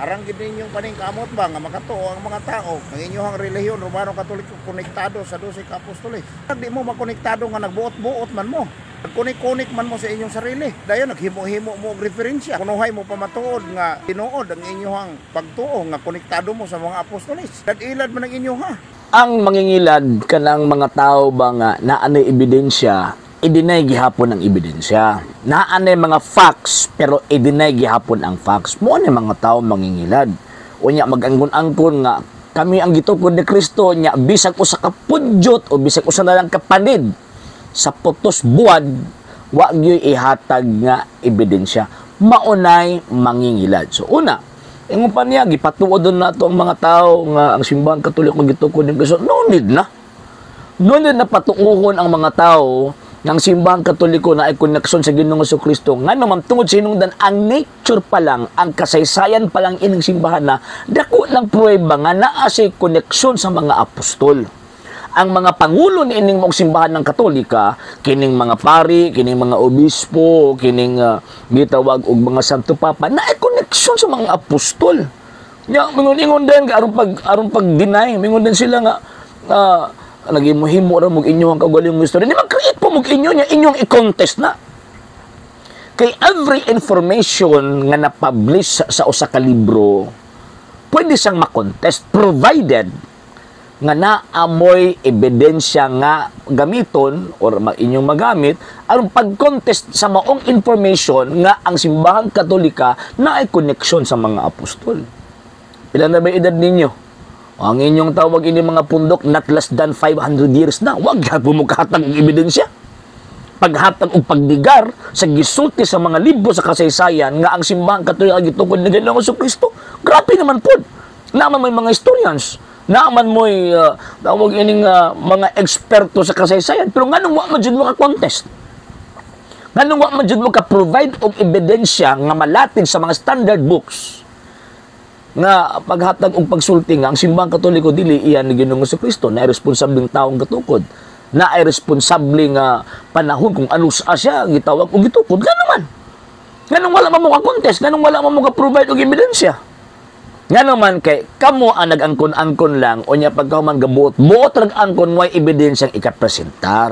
Arang gid ninyong paningkamot ba nga makatuo ang mga tao ang inyong relihiyon Romano Katoliko konektado sa 12 ka apostoles. Di mo makonektado nga nagbuot-buot man mo. Nagkunik-kunik man mo sa inyong sarili. Dayon naghimo-himo mo og referensya. Kunuhay mo pamatuod nga tinuod ang inyong pagtuo nga konektado mo sa mga apostoles. Dad-ilad man ang inyo ha. Ang mangingilad kanang mga tao ba nga naanay ebidensya, i-deny gihapon ang ebidensya. Naanay mga facts pero i-deny gihapon ang facts. Mo ani mga tao mangingilad. Unya mag-angkon-angkon nga kami ang gitukod ni Kristo nya bisag usa ka pudyot o bisag usa na lang ka panid sa putos buwad wa gyud ihatag nga ebidensya. Maunay mangingilad. So una, ingon pa niya gipatuod nato ang mga tao nga ang simbahan Katoliko gitukod ni Kristo. No need na. No need na patuuhon ang mga tao ng simbahan Katoliko na ay koneksyon sa Ginoong Jesucristo nga naman tungod sa hinungdan ang nature pa lang, ang kasaysayan pa lang ining simbahan na dako lang pruweba nga naa siya koneksyon sa mga apostol. Ang mga pangulo ni ining mong simbahan ng Katolika, kining mga pari, kining mga obispo, kining gitawag og mga santo papa na ay koneksyon sa mga apostol. Nya mingon-ingon din aron pag deny, mingon din sila nga naghimuhimo ra mog inyo ang kaugalingong istorya. Di mag-create po mog inyo niya, inyong i-contest na. Kay every information nga na-publish sa usa ka libro, pwede siyang makontest provided nga naamoy ebidensya nga gamiton or inyong magamit aron pag-contest sa maong information nga ang simbahan Katolika na ay koneksyon sa mga apostol. Pila na ba edad ninyo? Ang inyong tawag ini mga pundok not less than 500 years na. Huwag po mo kahatag ng ebidensya. Paghatag o pagdigar sa gisulti sa mga libro sa kasaysayan nga ang simbahan Katolika gitukod ni Ginoong Jesucristo. Grabe naman po. Naaman may mga historians. Naaman mo'y tawag ining mga eksperto sa kasaysayan. Pero nga nung wak mo ka-contest. Nga nung wak mo ka-provide og ebidensya nga malatin sa mga standard books nga paghatag og pagsulti nga ang simbahan Katoliko dili iyan ni Ginoong Jesucristo na ay responsableng taong katukod, na ay responsableng panahon kung ano siya gitawag og gitukod. Nga naman wala man mo ka-contest, ganun wala man mo ka-provide og ebidensya. Nga naman kay kamo ang nag-angkon-angkon lang o nya pagkahuman gabuot nag-angkon way ebidensyang ikapresentar.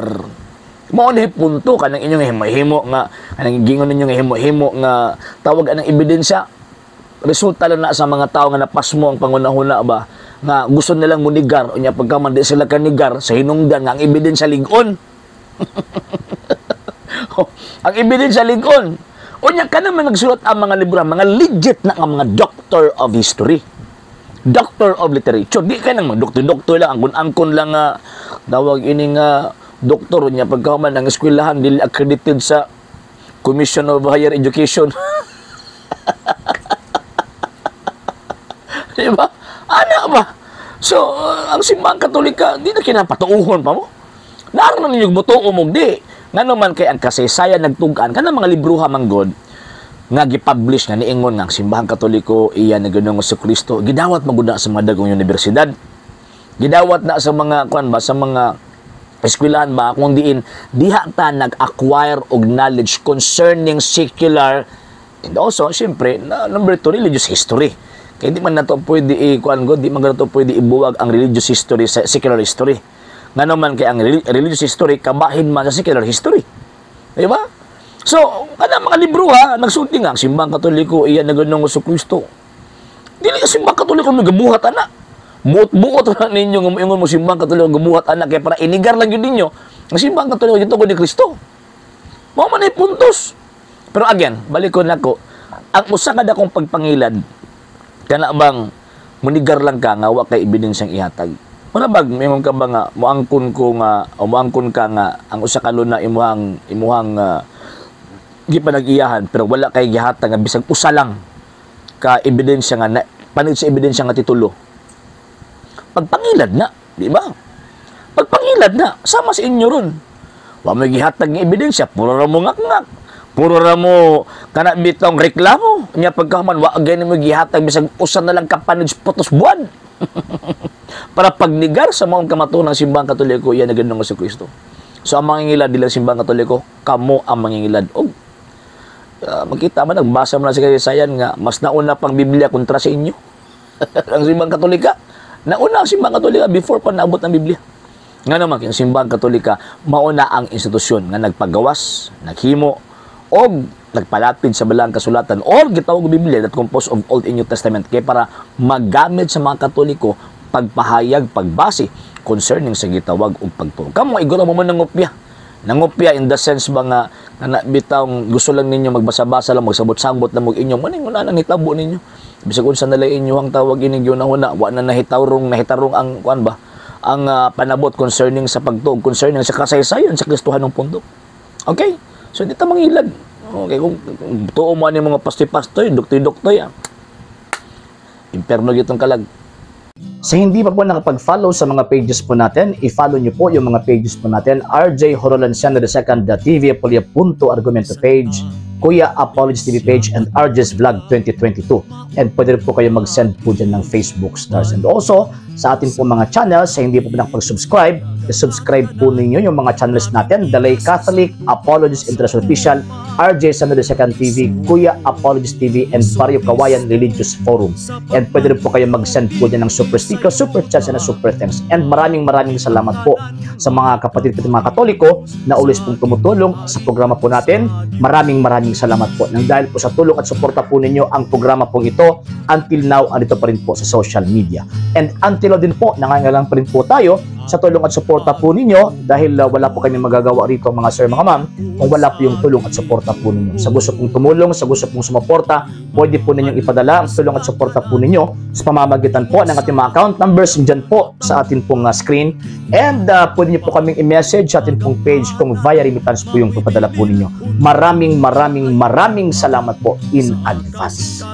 Mao ni punto kanang inyong himo-himo nga kanang gingon ninyo nga himo-himo nga tawag anang ebidensya. Resulta lang na sa mga tao nga napasmo ang pangunahuna ba nga gusto nilang munigar o nya pagkaman di sila kanigar sa hinungdan nga ang ebidensya lig-on. Ang ebidensya lig-on. O nya ka naman nagsulat ang mga libro, mga legit na ang mga doctor of history. Doctor of literature. Di ka nang doktor-doktor lang, angkon lang nga tawag ini nga doktor nya pagkaman ang eskwelahan dili accredited sa Commission of Higher Education. Diba? Ana ba? So, ang simbahan Katolika, di na kinapatuuhon pa mo. Naroon na ninyong buto umog di. Nga naman kay ang kasaysayan nagtugan, kanang mga libruha manggod, nga gipublish nga niingon nga ang simbahan Katoliko, iyan na Ginoong Jesucristo, gidawat maguna sa mga dagong universidad. Gidawat na sa mga, sa mga eskwelahan ba, kung diha ta nag-acquire og knowledge concerning secular, and also, syempre, number 2, religious history. Kaya di man na ito pwede di man na ito pwede ibuwag ang religious history sa secular history. Nga naman kay ang religious history, kabahin man sa secular history. Diba? So, kada mga libro nagsulti nga, ang simbahan Katoliko, iyan na Ginoong Jesucristo. Dili ang simbahan Katoliko nagabuhat anak. Buot-buot na ninyo ng ingon mo simbahan Katoliko gabuhat anak, kaya para inigar lang yun ninyo, ang simbahan Katoliko ito ko ni Kristo. Mga man ay puntos. Pero again, balik ko na ko, ang usa kada kong pagpangilad, kana bang munigar lang ka nga wa kay ebidensyang ihatag. Wala bag mingon ka ba nga moangkon ko nga o moangkon ka nga ang usa ka luna imuhang gipanag-iyahan pero wala kay gihatag nga bisag usa lang ka ebidensya nga panid sa ebidensya nga titulo. Pagpangilad na, di ba? Pagpangilad na sama sa inyo ron. Wa may gihatag nga ebidensya, puro ra mo ngak-ngak. Puro ra mo kana bitong reklamo nya pagkahuman wa gani mo gihatag bisag usa na lang ka panid putos buwan. Para pagnigar sa maong kamatunang simbahan Katoliko iyan na Ginoong Jesucristo. So ang mangingilad dila simbahan Katoliko, kamo ang mangingilad og Makita man, nagbasa mo na sa kasaysayan nga, mas nauna pang Biblia kontra sa inyo. Ang simbang Katolika. Nauna ang simbang Katolika before pa naabot ang Biblia. Nga naman, ang simbang Katolika, mauna ang institusyon nga nagpagawas, naghimo, o nagpalapid sa balang kasulatan or gitawag Biblia that composed of Old and New Testament kay para magamit sa mga Katoliko pagpahayag, pagbase concerning sa gitawag o pagtuo. Kamo iguro mo man nangopya. Nangopya in the sense ba nga bitang gusto lang ninyo magbasa-basa lang, magsabot-sabot lang mo inyo, maning una nang hitabo ninyo. Bisag unsa nalay inyo ang tawag ining una wa na nahitarong ang kuan ba? Ang panabot concerning sa pagtuog, concerning sa kasaysayan sa Kristohanong pundok. Okay? So dito mangilad. Okay, kung tuo mo ani mga pastoy-pastoy, doktoy-doktoy, imperno gitong kalag. Sa hindi pa po nakapag-follow sa mga pages po natin, i-follow nyo po yung mga pages po natin, RJ Horolanciano II TV Apolia Punto Argumento page, Kuya Apologist TV page, and RJ's Vlog 2022. And pwede rin po kayo mag-send po dyan ng Facebook stars. And also, sa ating po mga channels, sa hindi po nakapag-subscribe, i-subscribe po ninyo yung mga channels natin, The Lay Catholic, Apologist International Official, RJ Sano II TV, Kuya Apologist TV, and Barrio Kawayan Religious Forum. And pwede rin po kayo mag-send po dyan ng super sticker, super chats, and super thanks. And maraming salamat po sa mga kapatid at mga Katoliko na always pong tumutulong sa programa po natin. Maraming salamat po. Nang dahil po sa tulong at suporta po ninyo, ang programa pong ito, until now, andito pa rin po sa social media. And until now din po, nangangailangan pa rin po tayo sa tulong at suporta po ninyo dahil wala po kami magagawa rito mga sir, mga ma'am, kung wala po yung tulong at suporta po ninyo. Sa gusto pong tumulong, sa gusto pong sumuporta, pwede po ninyong ipadala ang tulong at suporta po ninyo sa pamamagitan po ng ating mga account numbers dyan po sa ating pong screen. And pwede nyo po kaming i-message sa ating pong page kung via remittance po yung ipadala po ninyo. Maraming salamat po in advance.